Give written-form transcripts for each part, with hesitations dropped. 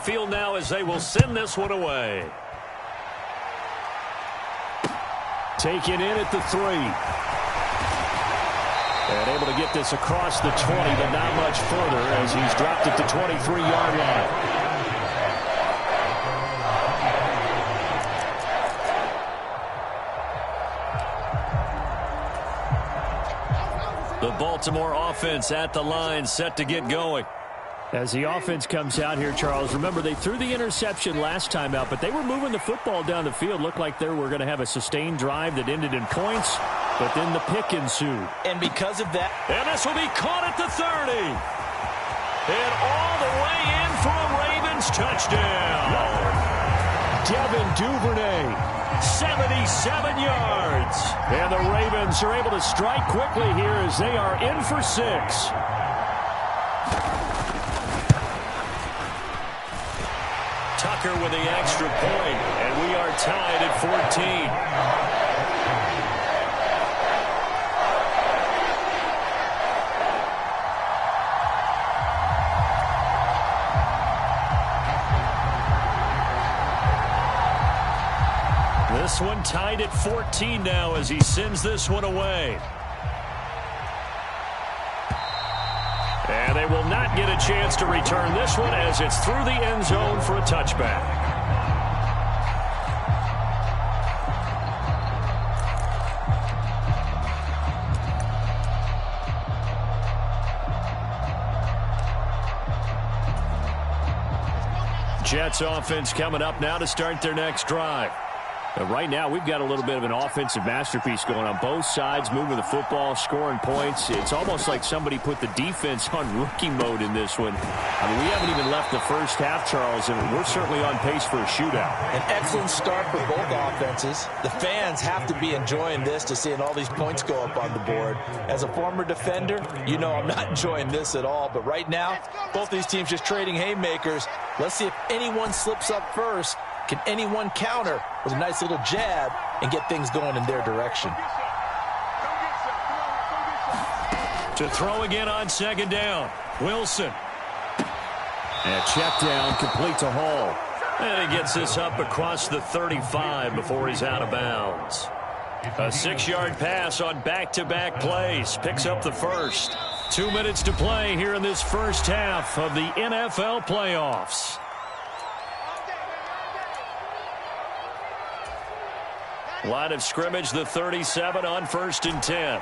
field now as they will send this one away. Taken in at the 3. And able to get this across the 20, but not much further as he's dropped it to 23-yard line. The Baltimore offense at the line, set to get going. As the offense comes out here, Charles, remember they threw the interception last time out, but they were moving the football down the field. Looked like they were going to have a sustained drive that ended in points, but then the pick ensued. And because of that... And this will be caught at the 30. And all the way in for a Ravens touchdown. Devin Duvernay, 77 yards. And the Ravens are able to strike quickly here as they are in for 6. Tucker with the extra point, and we are tied at 14. This one tied at 14 now as he sends this one away. And they will not get a chance to return this one as it's through the end zone for a touchback. Jets offense coming up now to start their next drive. Right now, we've got a little bit of an offensive masterpiece going on both sides, moving the football, scoring points. It's almost like somebody put the defense on rookie mode in this one. I mean, we haven't even left the first half, Charles, and we're certainly on pace for a shootout. An excellent start for both offenses. The fans have to be enjoying this to seeing all these points go up on the board. As a former defender, you know I'm not enjoying this at all. But right now, both these teams just trading haymakers. Let's see if anyone slips up first. Can anyone counter with a nice little jab and get things going in their direction? To throw again on second down. Wilson. And check down complete to Hall. And he gets this up across the 35 before he's out of bounds. A 6-yard pass on back-to-back plays. Picks up the first. 2 minutes to play here in this first half of the NFL playoffs. Line of scrimmage, the 37 on 1st and 10.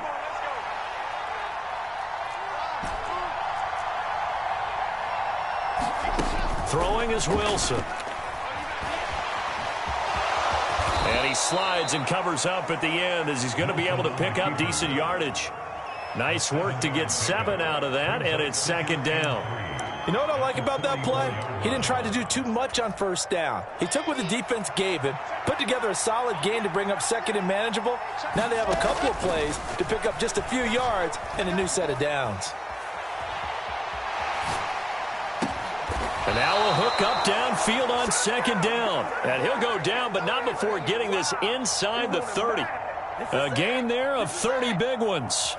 Throwing is Wilson. And he slides and covers up at the end as he's going to be able to pick up decent yardage. Nice work to get 7 out of that, and it's second down. You know what I like about that play? He didn't try to do too much on first down. He took what the defense gave him, put together a solid gain to bring up second and manageable. Now they have a couple of plays to pick up just a few yards and a new set of downs. And now a hook up downfield on second down. And he'll go down, but not before getting this inside the 30. A gain there of 30 big ones.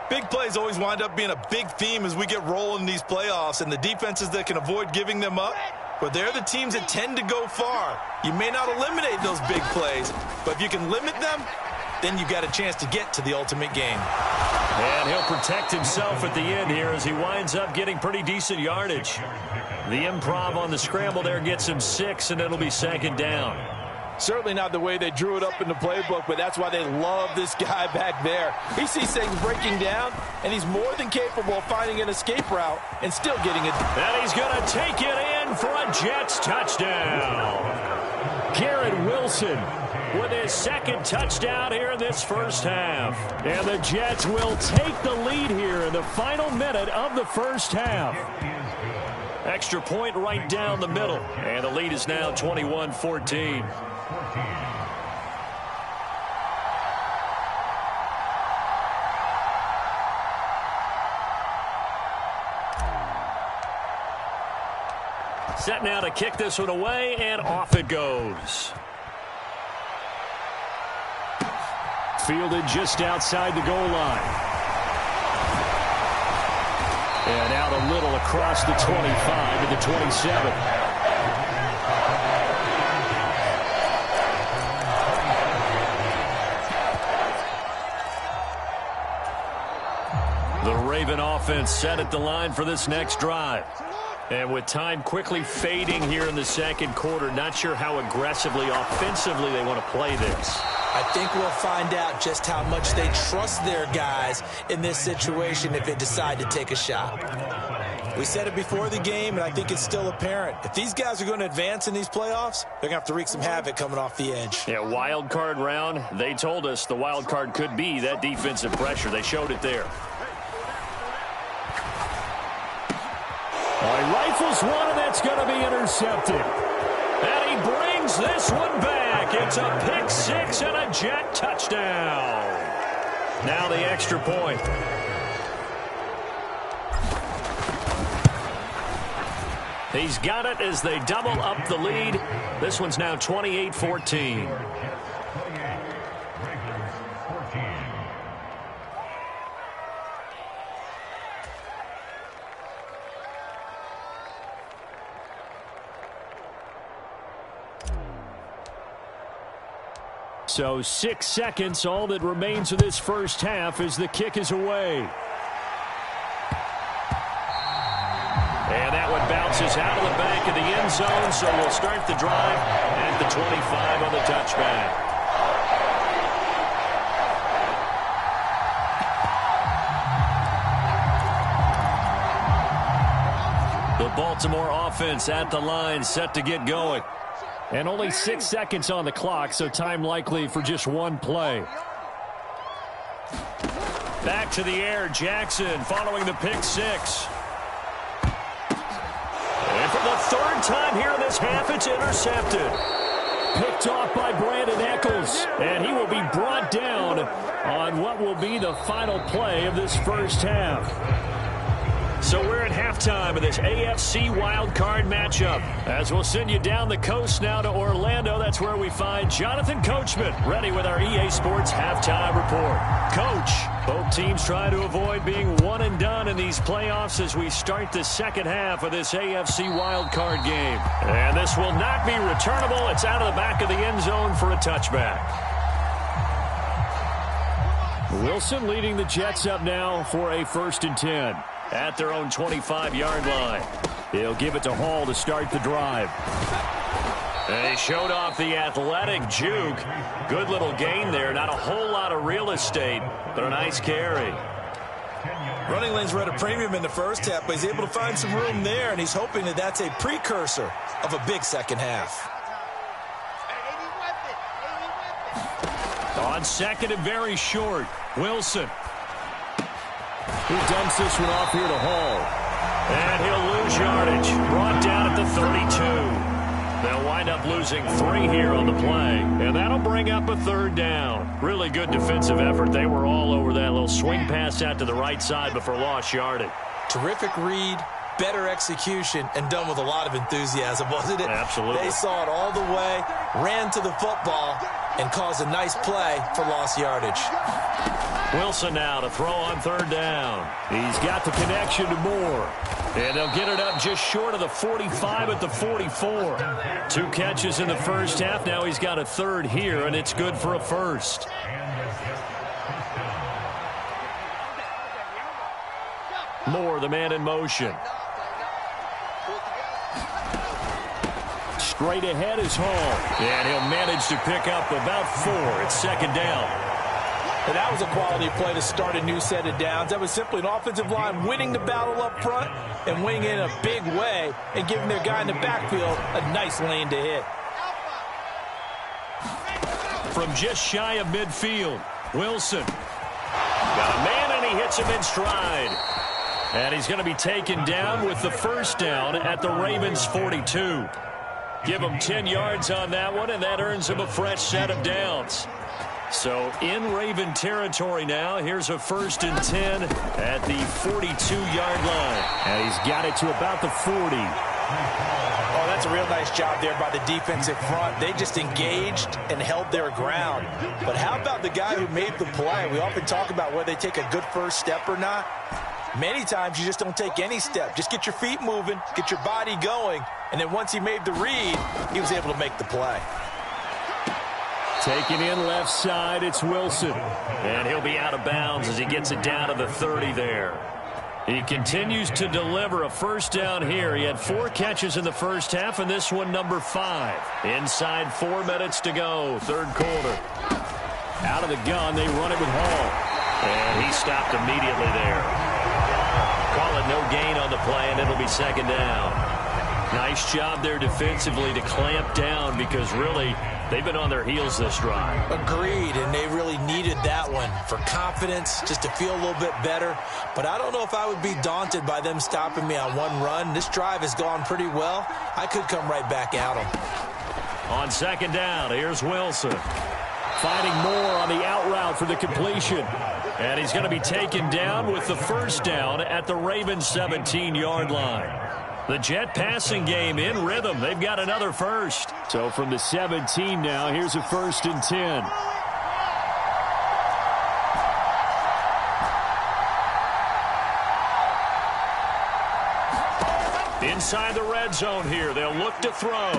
Big plays always wind up being a big theme as we get rolling in these playoffs, and the defenses that can avoid giving them up, but they're the teams that tend to go far. You may not eliminate those big plays, but if you can limit them, then you got a chance to get to the ultimate game. And he'll protect himself at the end here as he winds up getting pretty decent yardage. The improv on the scramble there gets him 6, and it'll be second down. Certainly not the way they drew it up in the playbook, but that's why they love this guy back there. He sees things breaking down, and he's more than capable of finding an escape route and still getting it. And he's going to take it in for a Jets touchdown. Garrett Wilson with his second touchdown here in this first half. And the Jets will take the lead here in the final minute of the first half. Extra point right down the middle. And the lead is now 21-14. Set now to kick this one away, and off it goes. Fielded just outside the goal line. And out a little across the 25 to the 27. Raven offense set at the line for this next drive. And with time quickly fading here in the second quarter, not sure how aggressively, offensively they want to play this. I think we'll find out just how much they trust their guys in this situation if they decide to take a shot. We said it before the game, and I think it's still apparent. If these guys are going to advance in these playoffs, they're going to have to wreak some havoc coming off the edge. Yeah, wild card round. They told us the wild card could be that defensive pressure. They showed it there. He rifles one, and that's going to be intercepted. And he brings this one back. It's a pick six and a Jet touchdown. Now the extra point. He's got it as they double up the lead. This one's now 28-14. So 6 seconds, all that remains of this first half as the kick is away. And that one bounces out of the back of the end zone, so we'll start the drive at the 25 on the touchback. The Baltimore offense at the line, set to get going. And only 6 seconds on the clock, so time likely for just one play. Back to the air, Jackson following the pick six. And for the third time here in this half, it's intercepted. Picked off by Brandon Echols, and he will be brought down on what will be the final play of this first half. So we're at halftime of this AFC wildcard matchup. As we'll send you down the coast now to Orlando, that's where we find Jonathan Coachman, ready with our EA Sports halftime report. Coach, both teams try to avoid being one and done in these playoffs as we start the second half of this AFC wildcard game. And this will not be returnable. It's out of the back of the end zone for a touchback. Wilson leading the Jets up now for a 1st and 10. At their own 25-yard line. He'll give it to Hall to start the drive. And he showed off the athletic juke. Good little gain there. Not a whole lot of real estate, but a nice carry. Running lanes were at a premium in the first half, but he's able to find some room there, and he's hoping that that's a precursor of a big second half. On second and very short, Wilson. He dumps this one off here to Hall. And he'll lose yardage. Brought down at the 32. They'll wind up losing 3 here on the play. And that'll bring up a 3rd down. Really good defensive effort. They were all over that little swing pass out to the right side before lost yardage. Terrific read, better execution, and done with a lot of enthusiasm, wasn't it? Absolutely. They saw it all the way, ran to the football, and caused a nice play for lost yardage. Wilson now to throw on 3rd down. He's got the connection to Moore. And they'll get it up just short of the 45 at the 44. 2 catches in the first half. Now he's got a 3rd here, and it's good for a 1st. Moore, the man in motion. Straight ahead is Hall. And he'll manage to pick up about 4. It's 2nd down. And that was a quality play to start a new set of downs. That was simply an offensive line winning the battle up front and winning in a big way and giving their guy in the backfield a nice lane to hit. From just shy of midfield, Wilson. Got a man, and he hits him in stride. And he's going to be taken down with the 1st down at the Ravens' 42. Give him 10 yards on that one, and that earns him a fresh set of downs. So in Raven territory now. Here's a 1st and 10 at the 42-yard line. And he's got it to about the 40. Oh, that's a real nice job there by the defensive front. They just engaged and held their ground. But how about the guy who made the play? We often talk about whether they take a good first step or not. Many times you just don't take any step. Just get your feet moving, get your body going, and then once he made the read, he was able to make the play. Taking in left side, it's Wilson. And he'll be out of bounds as he gets it down to the 30 there. He continues to deliver a first down here. He had 4 catches in the first half, and this one number 5. Inside 4 minutes to go, third quarter. Out of the gun, they run it with Hall. And he stopped immediately there. Call it no gain on the play, and it'll be second down. Nice job there defensively to clamp down because really they've been on their heels this drive. Agreed, and they really needed that one for confidence, just to feel a little bit better. But I don't know if I would be daunted by them stopping me on one run. This drive has gone pretty well. I could come right back at them. On second down, here's Wilson. Fighting more on the out route for the completion. And he's going to be taken down with the first down at the Ravens' 17-yard line. The Jet passing game in rhythm. They've got another first. So from the 17 now, here's a 1st and 10. Inside the red zone here. They'll look to throw.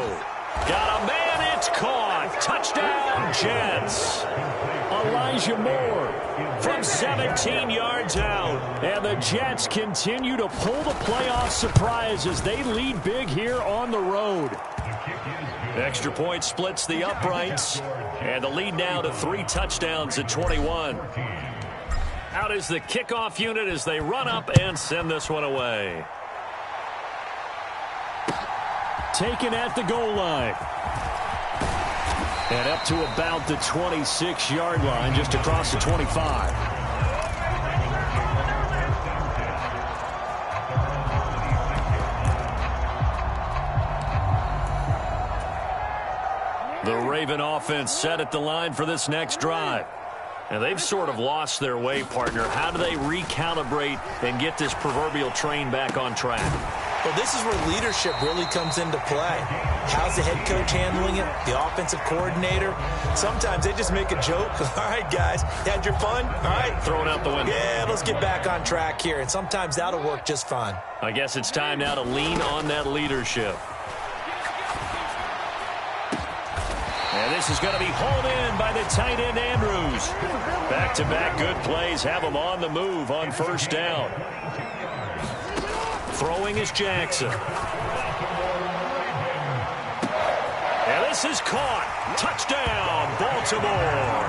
Got a man. It's caught. Touchdown, Jets. Elijah Moore from 17 yards out. And the Jets continue to pull the playoff surprise as they lead big here on the road. Extra point splits the uprights. And the lead now to 3 touchdowns at 21. Out is the kickoff unit as they run up and send this one away. Taken at the goal line. And up to about the 26-yard line, just across the 25. The Raven offense set at the line for this next drive. And they've sort of lost their way, partner. How do they recalibrate and get this proverbial train back on track? Well, this is where leadership really comes into play. How's the head coach handling it? The offensive coordinator? Sometimes they just make a joke. All right, guys, you had your fun? All right. Throw it out the window. Yeah, let's get back on track here. And sometimes that'll work just fine. I guess it's time now to lean on that leadership. And this is going to be hauled in by the tight end, Andrews. Back-to-back good plays have him on the move on first down. Throwing is Jackson. And this is caught. Touchdown, Baltimore.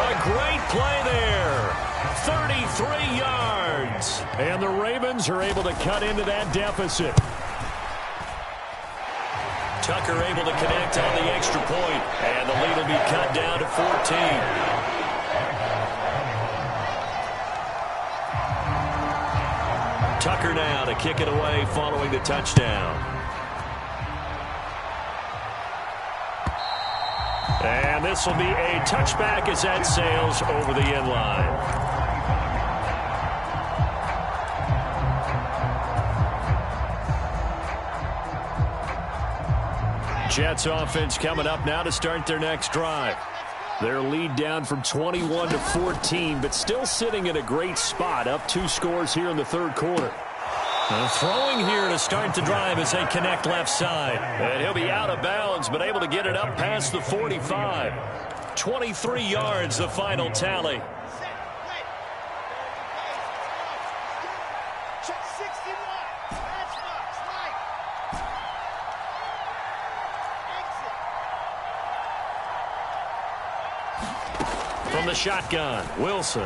A great play there. 33 yards. And the Ravens are able to cut into that deficit. Tucker able to connect on the extra point. And the lead will be cut down to 14. Tucker now to kick it away following the touchdown. And this will be a touchback as that sails over the end line. Jets offense coming up now to start their next drive. Their lead down from 21 to 14, but still sitting in a great spot, up 2 scores here in the third quarter. Throwing here to start the drive as they connect left side. And he'll be out of bounds, but able to get it up past the 45. 23 yards, the final tally. From the shotgun, Wilson.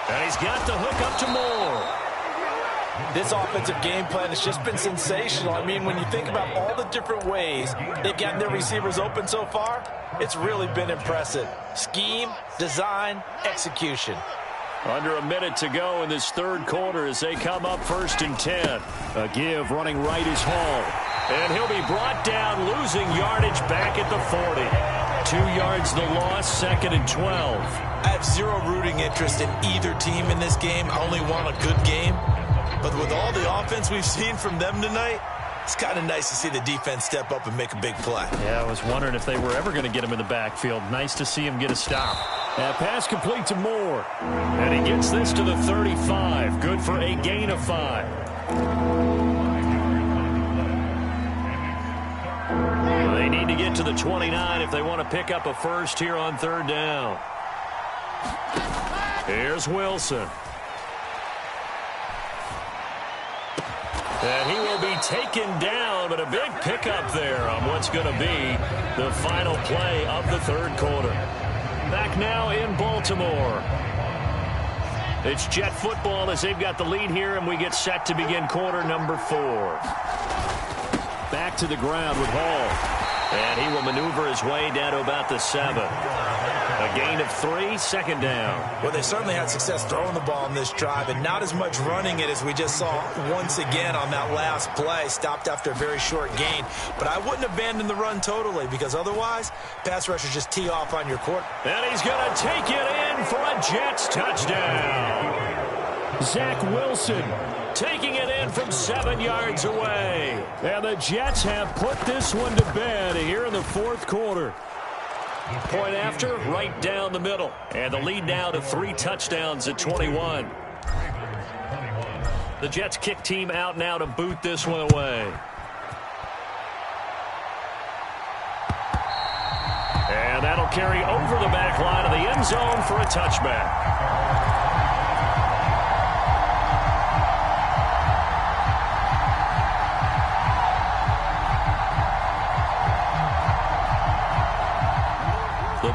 And he's got the hook up to Moore. This offensive game plan has just been sensational. I mean, when you think about all the different ways they've gotten their receivers open so far, it's really been impressive. Scheme, design, execution. Under a minute to go in this third quarter as they come up 1st and 10. A give running right is Hall. And he'll be brought down, losing yardage back at the 40. 2 yards the loss, 2nd and 12. I have zero rooting interest in either team in this game. I only want a good game. But with all the offense we've seen from them tonight, it's kind of nice to see the defense step up and make a big play. Yeah, I was wondering if they were ever going to get him in the backfield. Nice to see him get a stop. That pass complete to Moore. And he gets this to the 35. Good for a gain of 5. They need to get to the 29 if they want to pick up a first here on 3rd down. Here's Wilson. And he will be taken down, but a big pickup there on what's going to be the final play of the third quarter. Back now in Baltimore. It's Jet football as they've got the lead here, and we get set to begin quarter number 4. Back to the ground with Hall. And he will maneuver his way down to about the 7. A gain of 3, second down. Well, they certainly had success throwing the ball in this drive, and not as much running it as we just saw once again on that last play. Stopped after a very short gain. But I wouldn't abandon the run totally, because otherwise, pass rushers just tee off on your court. And he's going to take it in for a Jets touchdown. Zach Wilson taking it in from 7 yards away. And the Jets have put this one to bed here in the fourth quarter. Point after, right down the middle. And the lead now to 3 touchdowns at 21. The Jets kick team out now to boot this one away. And that'll carry over the back line of the end zone for a touchback.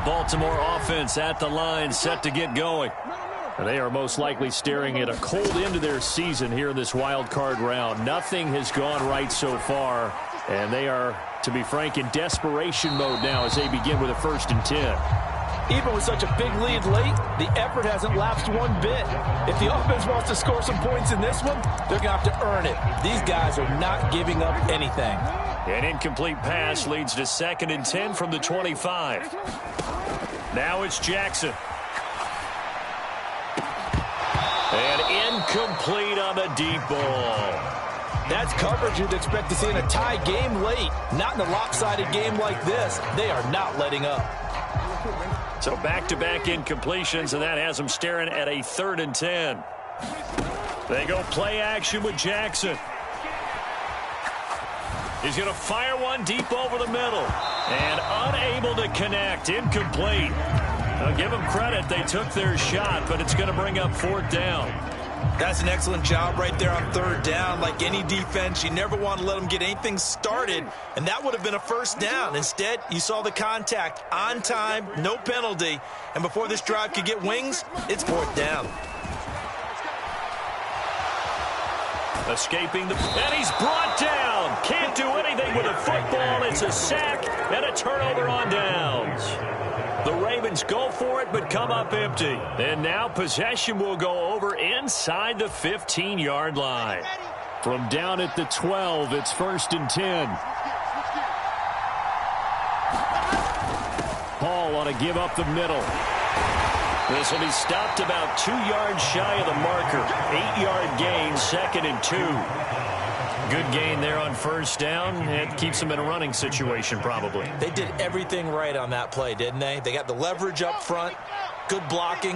Baltimore offense at the line, set to get going. And they are most likely staring at a cold end of their season here in this wild card round. Nothing has gone right so far, and they are, to be frank, in desperation mode now as they begin with a 1st and 10. Even with such a big lead late, the effort hasn't lapsed one bit. If the offense wants to score some points in this one, they're going to have to earn it. These guys are not giving up anything. An incomplete pass leads to 2nd and 10 from the 25. Now it's Jackson. And incomplete on the deep ball. That's coverage you'd expect to see in a tie game late. Not in a lopsided game like this. They are not letting up. So back-to-back incompletions, and that has them staring at a 3rd and 10. They go play action with Jackson. He's going to fire one deep over the middle. And unable to connect. Incomplete. I'll give them credit. They took their shot, but it's going to bring up 4th down. That's an excellent job right there on 3rd down. Like any defense, you never want to let them get anything started, and that would have been a 1st down. Instead, you saw the contact on time, no penalty, and before this drive could get wings, it's 4th down. Escaping the... And he's brought down. Can't do anything with a football. It's a sack and a turnover on downs. The Ravens go for it, but come up empty. And now possession will go over inside the 15-yard line. From down at the 12, it's 1st and 10. Hall on a give up the middle. This will be stopped about 2 yards shy of the marker. 8-yard gain, 2nd and 2. Good gain there on 1st down. It keeps them in a running situation, probably. They did everything right on that play, didn't they? They got the leverage up front, good blocking,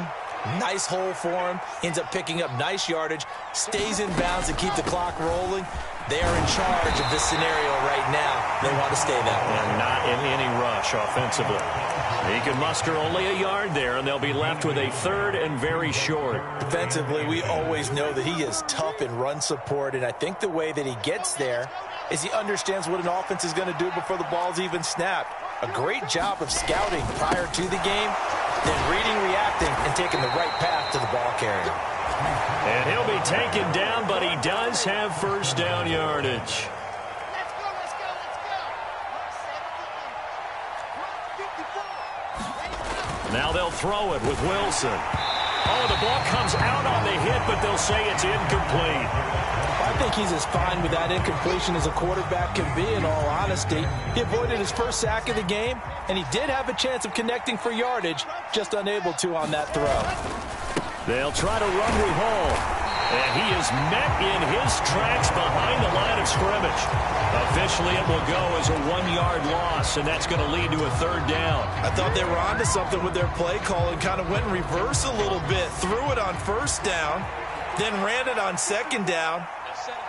nice hole for him, ends up picking up nice yardage, stays in bounds to keep the clock rolling. They are in charge of this scenario right now. They want to stay that way. And not in any rush offensively. He can muster only a yard there, and they'll be left with a 3rd and very short. Defensively, we always know that he is tough in run support, and I think the way that he gets there is he understands what an offense is going to do before the ball's even snapped. A great job of scouting prior to the game, then reading, reacting, and taking the right path to the ball carrier. And he'll be taken down, but he does have 1st down yardage. Now they'll throw it with Wilson. Oh, the ball comes out on the hit, but they'll say it's incomplete. I think he's as fine with that incompletion as a quarterback can be, in all honesty. He avoided his 1st sack of the game, and he did have a chance of connecting for yardage, just unable to on that throw. They'll try to run with Hall. And he is met in his tracks behind the line of scrimmage. Officially, it will go as a 1-yard loss, and that's going to lead to a 3rd down. I thought they were onto something with their play call and kind of went in reverse a little bit. Threw it on 1st down, then ran it on 2nd down.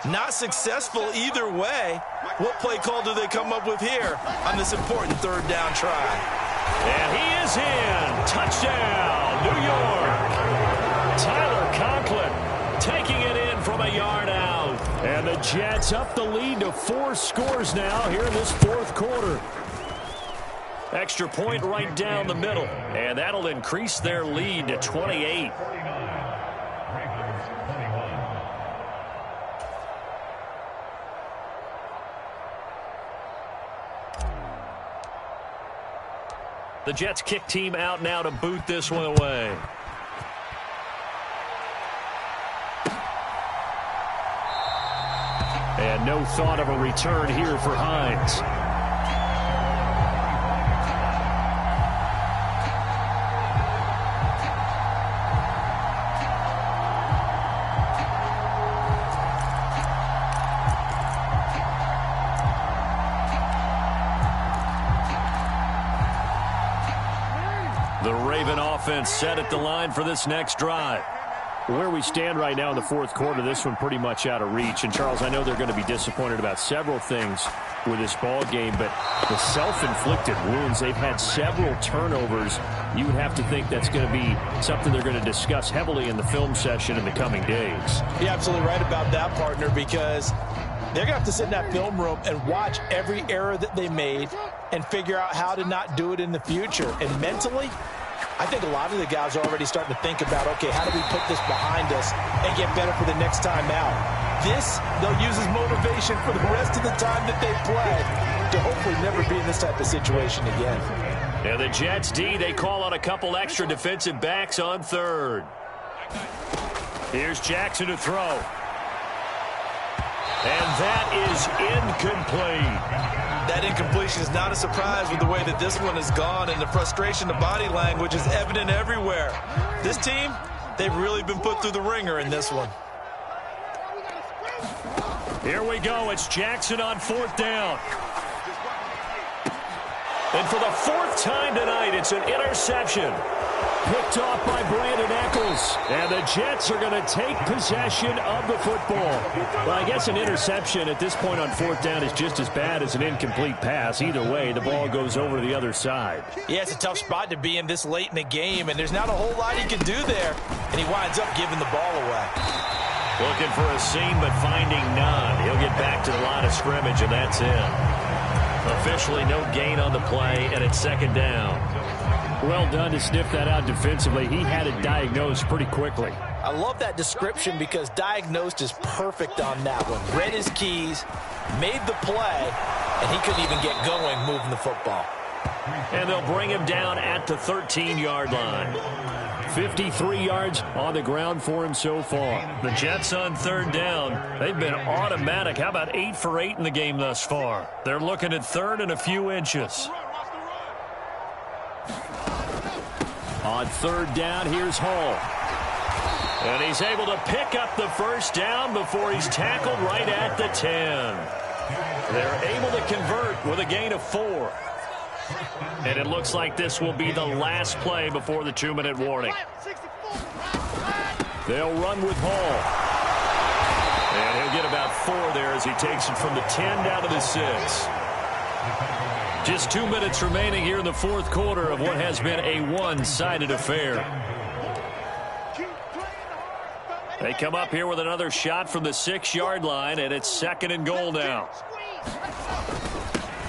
Not successful either way. What play call do they come up with here on this important 3rd down try? And he is in. Touchdown, New York. Tyler Conklin taking it in from a yard out. And the Jets up the lead to 4 scores now here in this fourth quarter. Extra point right down the middle, and that'll increase their lead to 28. The Jets kick team out now to boot this one away. And no thought of a return here for Hines. The Raven offense set at the line for this next drive. Where we stand right now in the fourth quarter, this one pretty much out of reach. And, Charles, I know they're going to be disappointed about several things with this ball game, but the self-inflicted wounds, they've had several turnovers. You would have to think that's going to be something they're going to discuss heavily in the film session in the coming days. You're absolutely right about that, partner, because they're going to have to sit in that film room and watch every error that they made and figure out how to not do it in the future. And mentally, I think a lot of the guys are already starting to think about, okay, how do we put this behind us and get better for the next time out? This, they'll use as motivation for the rest of the time that they play to hopefully never be in this type of situation again. Yeah, the Jets D, they call on a couple extra defensive backs on third. Here's Jackson to throw. And that is incomplete. That incompletion is not a surprise with the way that this one has gone, and the frustration, the body language is evident everywhere. This team, they've really been put through the ringer in this one. Here we go. It's Jackson on fourth down. And for the fourth time tonight, it's an interception. Picked off by Brandon Eccles. And the Jets are going to take possession of the football. Well, I guess an interception at this point on fourth down is just as bad as an incomplete pass. Either way, the ball goes over to the other side. Yeah, it's a tough spot to be in this late in the game, and there's not a whole lot he can do there. And he winds up giving the ball away. Looking for a seam, but finding none. He'll get back to the line of scrimmage, and that's it. Officially no gain on the play, and it's second down. Well done to sniff that out defensively. He had it diagnosed pretty quickly. I love that description because diagnosed is perfect on that one. Read his keys, made the play, and he couldn't even get going moving the football. And they'll bring him down at the 13-yard line. 53 yards on the ground for him so far. The Jets on third down, they've been automatic. How about 8 for 8 in the game thus far? They're looking at third and a few inches. On third down, here's Hall. And he's able to pick up the first down before he's tackled right at the 10. They're able to convert with a gain of 4. And it looks like this will be the last play before the 2-minute warning. They'll run with Hall. And he'll get about 4 there as he takes it from the 10 down to the 6. Just 2 minutes remaining here in the fourth quarter of what has been a one-sided affair. They come up here with another shot from the 6-yard line, and it's second and goal now.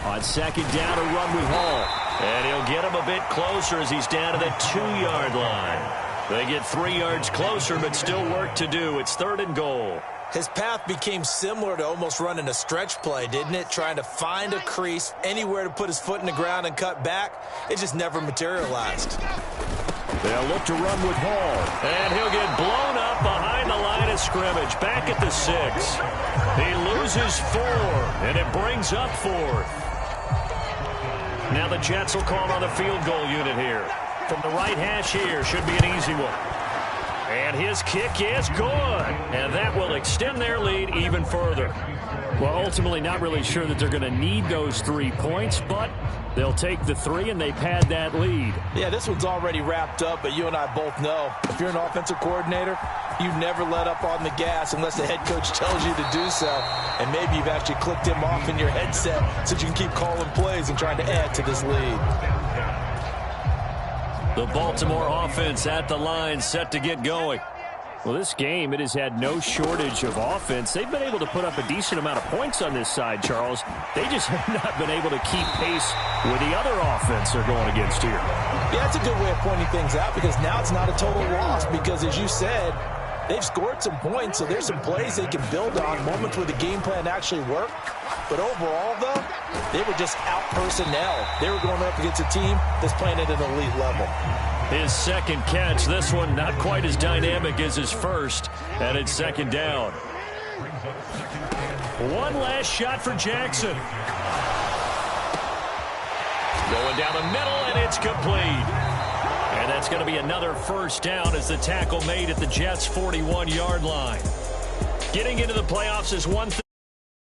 On second down, a run with Hall. And he'll get him a bit closer as he's down to the 2-yard line. They get 3 yards closer, but still work to do. It's third and goal. His path became similar to almost running a stretch play, didn't it? Trying to find a crease, anywhere to put his foot in the ground and cut back. It just never materialized. They'll look to run with Hall. And he'll get blown up behind the line of scrimmage. Back at the 6. He loses 4, and it brings up 4th. Now the Jets will call on the field goal unit here. From the right hash here, should be an easy one. And his kick is good. And that will extend their lead even further. Well, ultimately not really sure that they're going to need those 3 points, but they'll take the 3 and they pad that lead. Yeah, this one's already wrapped up, but you and I both know if you're an offensive coordinator, you never let up on the gas unless the head coach tells you to do so. And maybe you've actually clicked him off in your headset so you can keep calling plays and trying to add to this lead. The Baltimore offense at the line, set to get going. Well, this game, it has had no shortage of offense. They've been able to put up a decent amount of points on this side, Charles. They just have not been able to keep pace with the other offense they're going against here. Yeah, that's a good way of pointing things out because now it's not a total loss because, as you said, they've scored some points, so there's some plays they can build on, moments where the game plan actually worked. But overall, though, they were just out personnel. They were going up against a team that's playing at an elite level. His second catch, this one not quite as dynamic as his first, and it's second down. One last shot for Jackson. Going down the middle, and it's complete. And that's going to be another first down as the tackle made at the Jets' 41-yard line. Getting into the playoffs is one thing.